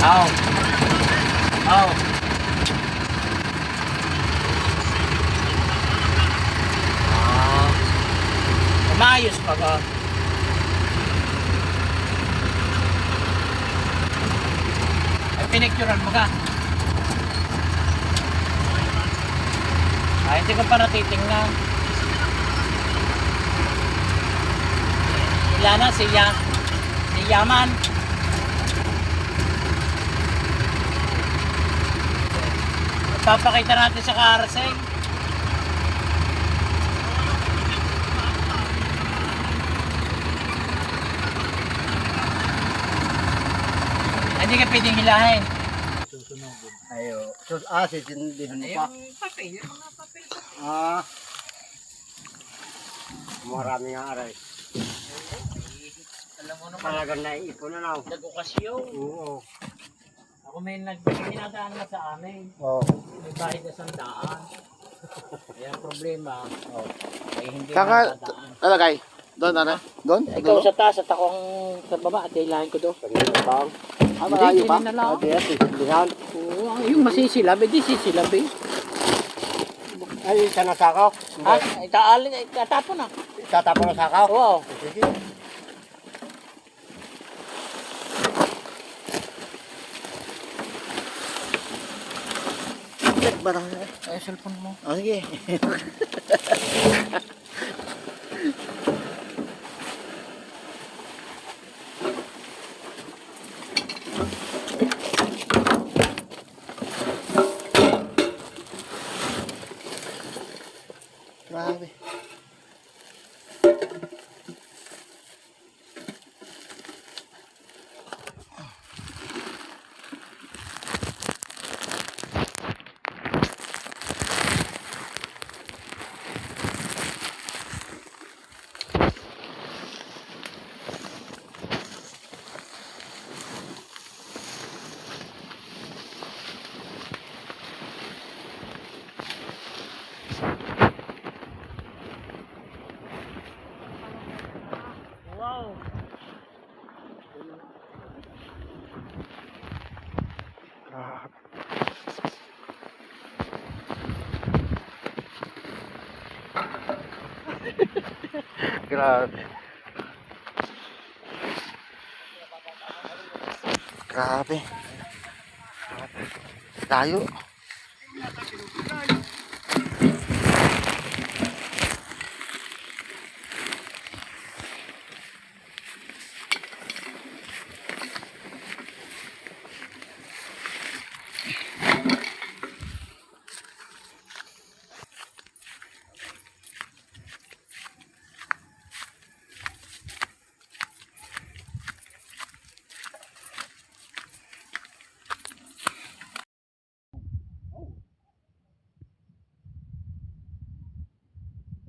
Aw. Aw. Maayos pa ba? Ay, pinicturean mo ka. Ay, hindi ko pa natitingnan. Ilana, si Yaman. Papakita natin sa Karaseng. Hindi ka pwedeng hilahin. Susunogin. Ayo. Sisindihan mo pa. Yung papel, yung mga papel. Marami nga aray. Alam mo naman, Talagang naiipon na na. nag-okasyon. Oo. Ako may dinadaan na sa amin. Oo. May bahid na sandaan. Kaya ang problema, ay hindi Kaka, nadadaan. talagay. Doon, ano? Doon? Ikaw sa taas at ako sa baba at hilahin ko doon. Pagkakabang. Malayo pa? Na lang. Sisindihan. Oo, yung masisilab, di sisilab eh. Ay, isa na sakaw. Ha? Itaalin, itatapon na. Tatapon na sakaw. Oo. Sige. Ba na? Ay, cellphone mo. Oh, sige. Grabe. Wow. Grabe. Grabe. Layo.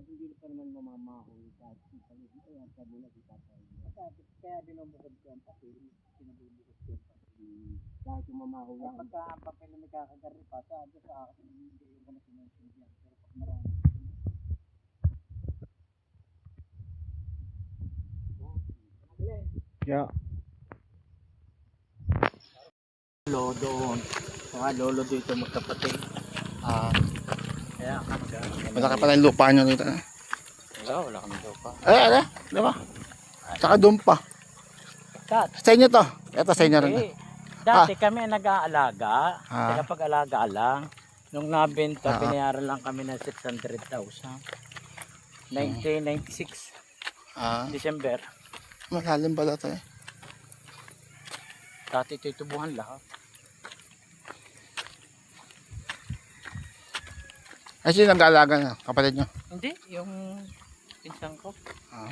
Hindi pa naman mamamahol kahit kaya sabi na kaya binubukod ko ang papel, pinabubukod ko ang papel. Kahit yung mamahol lang. Pagka ang papel na nagkakagari pa, sa akin, hindi ko na sinusunod. Pero pag marami. Yeah. Lolo doon. Mga lolo dito magkapatid. Kaya Malaki pala yung lupa nyo dito. wala kami lupa. Ano? Diba? Tsaka doon pa. Sa inyo to. Ito sa inyo rin. Dati kami nag-aalaga. Ah. Kaya pag-alaga lang. Nung nabenta, binayaran lang kami ng 600,000. 1996, December. Malalim pala ito eh. Dati ito tubuhan lahat. Ay, sino nag-aalaga na? Kapatid nyo? Hindi, yung pinsan ko. Ah.